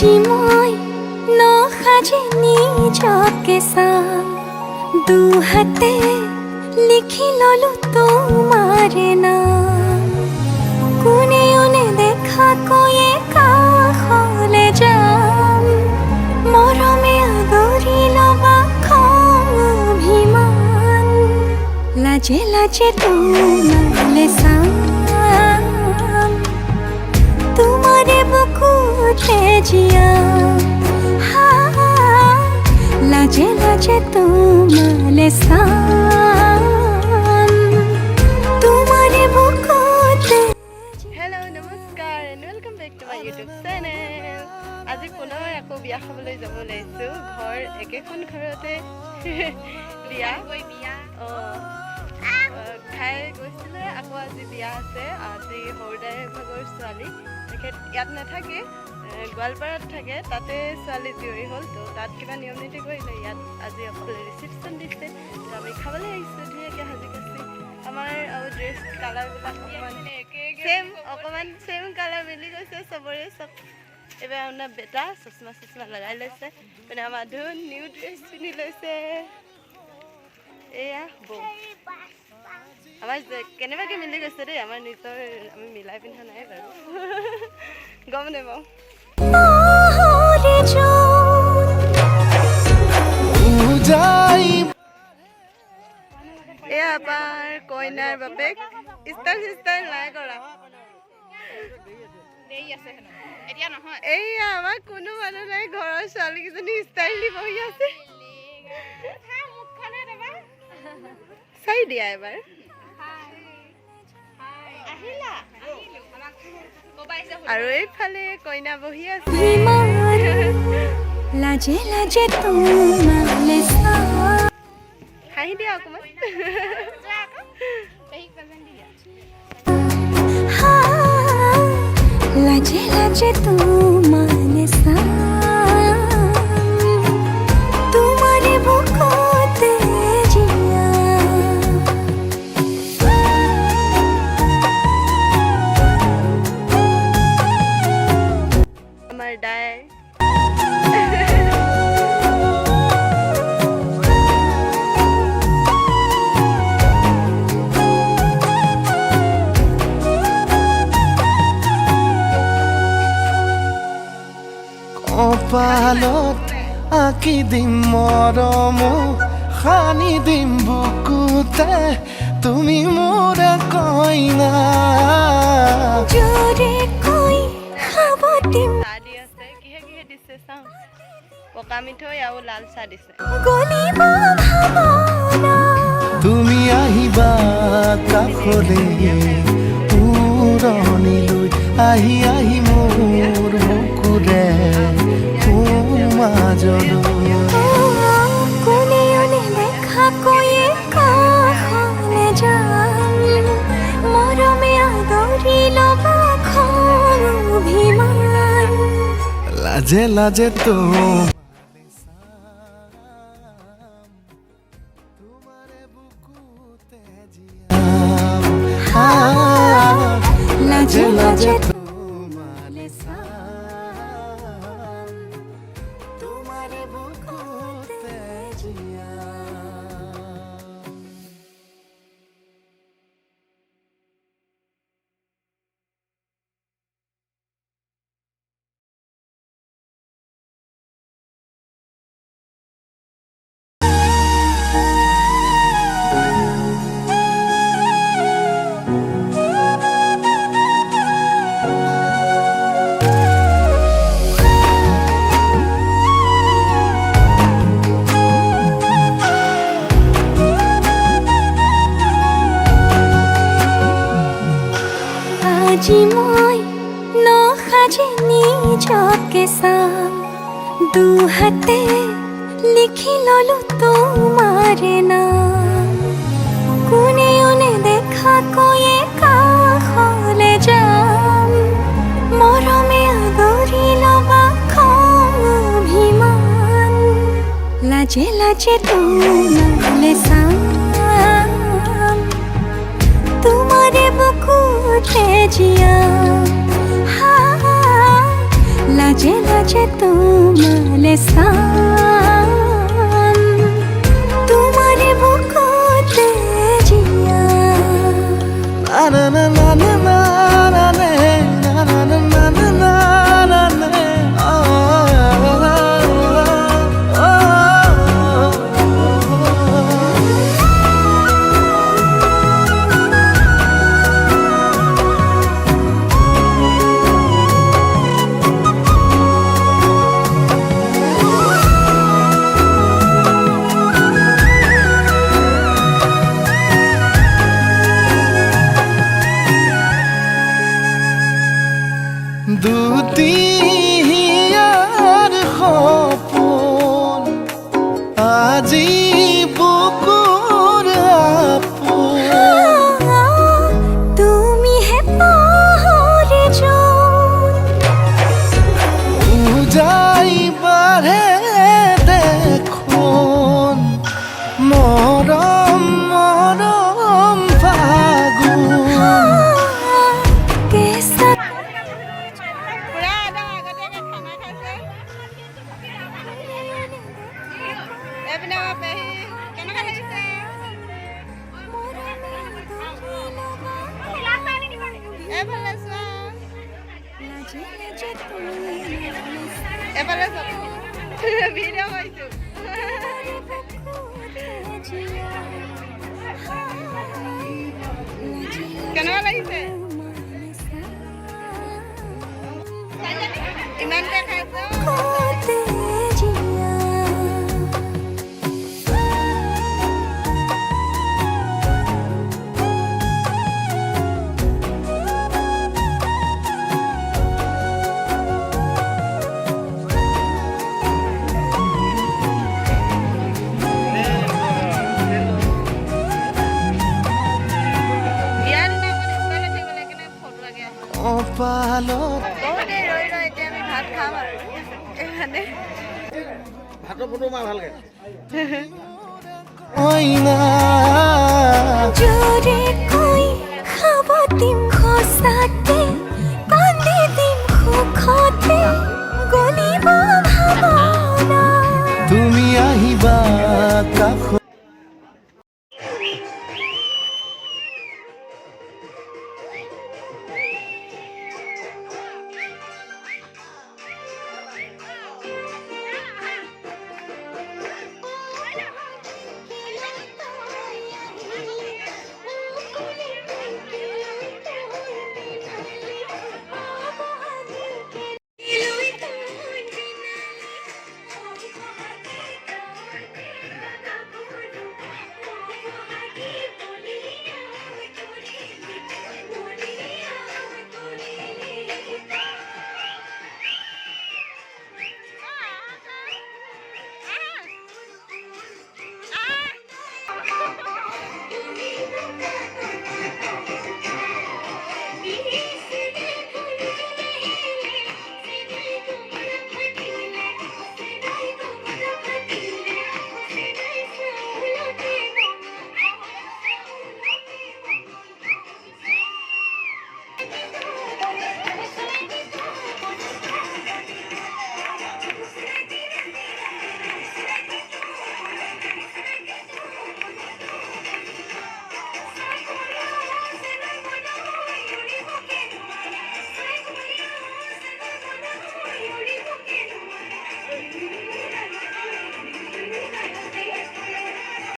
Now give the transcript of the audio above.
আজি মই নসাজে নিজকে চাম দুহাতে লিখি ললো তোমাৰে নাম কোনেও নেদেখাকৈয়ে কাষলে যাম মৰমে আদৰি ল'বা খং অভিমান লাজে লাজে তোমালে চাম তোমাৰে বুকুতে জিয়াম লাজে লাজে তোমালে চাম তোমাৰে বুকুতে। হেল্ল' নমস্কাৰ and welcome back to my YouTube channel. আজি পুনৰ আকৌ বিয়া খাবলৈ যাব ওলাইছোঁ। ঘৰ একেখন ঘৰতে বিয়া খাই গৈছিলে, আকৌ আজি বিয়া আছে। আজি সৰুদাই ভাগৰ ছোৱালী, তেখেত ইয়াত নাথাকে, গোৱালপাৰাত থাকে। তাতে ছোৱালী জীয়ৰী হ'ল, তো তাত কিবা নিয়ম নীতি কৰিলে। ইয়াত আজি অকল ৰিচিপশ্যন দিছে, তো আমি খাবলৈ আহিছোঁ। ধুনীয়াকৈ সাজি কাচি আমাৰ আৰু ড্ৰেছ কালাৰবিলাক অকণমান ছেম কালাৰ মিলি গৈছে চবৰে। চব এইবাৰ আপোনাৰ বেটা চশমা লগাই লৈছে, মানে আমাৰ ধুন নিউ ড্ৰেছ পিন্ধি লৈছে। এয়া বৌ আমাৰ কেনেবাকৈ মিলি গৈছে দেই, আমাৰ নিজৰ আমি মিলাই পিন্ধা নাই বাৰু, গম নাপাওঁ। এয়া আমাৰ কইনাৰ বাপেক ষ্টাইল নাই কৰা। এইয়া আমাৰ কোনো মানুহ নাই, ঘৰৰ ছোৱালীকেইজনী ষ্টাইল দি বহি আছে। চাই দিয়া এবাৰ। আৰু এইফালে কইনা বহি আছে। লাজে লাজে তোমালে চাম হাঁহি দিয়া অকণমান। লাজে লাজে তোমালে চাম তোমাৰে বুকুতে জিয়াম আমাৰ দাই কপালত আঁকি দিম মৰম সানি দিম বুকুতে তুমি মোৰ কইনা জোৰে কৈ খাব দিম চাহ দি আছে। কিহে কিহে দিছে চাওঁ। পকা মিঠৈ আৰু লাল চাহ দিছে। গলিব ভাৱনা তুমি আহিবা কাষলে পুৰণিলৈ আহি আহি মোৰ বুকুৰে মাজলৈ কোনেও নেদেখাকৈয়ে কাষলে যাম মৰমে আদৰি ল'বা খং অভিমান লাজে লাজে তোমাৰে বুকুতে জিয়াম লাজে লাজে তোমালে চাম তোমাৰে বুকুতে জিয়াম। আজি মই নসাজে নিজকে চাম দুহাতে লিখি ললো তোমাৰে নাম কোনেও নেদেখাকৈয়ে কাষলে যাম মৰমে আদৰি ল'বা খং অভিমান লাজে লাজে তোমালে চাম তোমাৰে বুকুতে জিয়াম লাজে লাজে এফালে চোৱা লাজে লাজে তুমি এফালে চোৱা ভিডিঅ' কৰিছোঁ কেনেকুৱা লাগিছে ইমানকে খাইছোঁ खोते जिया বিয়াৰ দিনাখন স্কুললৈ থাকিবলৈ কেনে ফটো লাগে কপালত বহুত দেৰি ৰৈ ৰৈ এতিয়া আমি ভাত খাম আৰু এইখানে ভাতৰ ফটো মাৰ ভালকে কইনা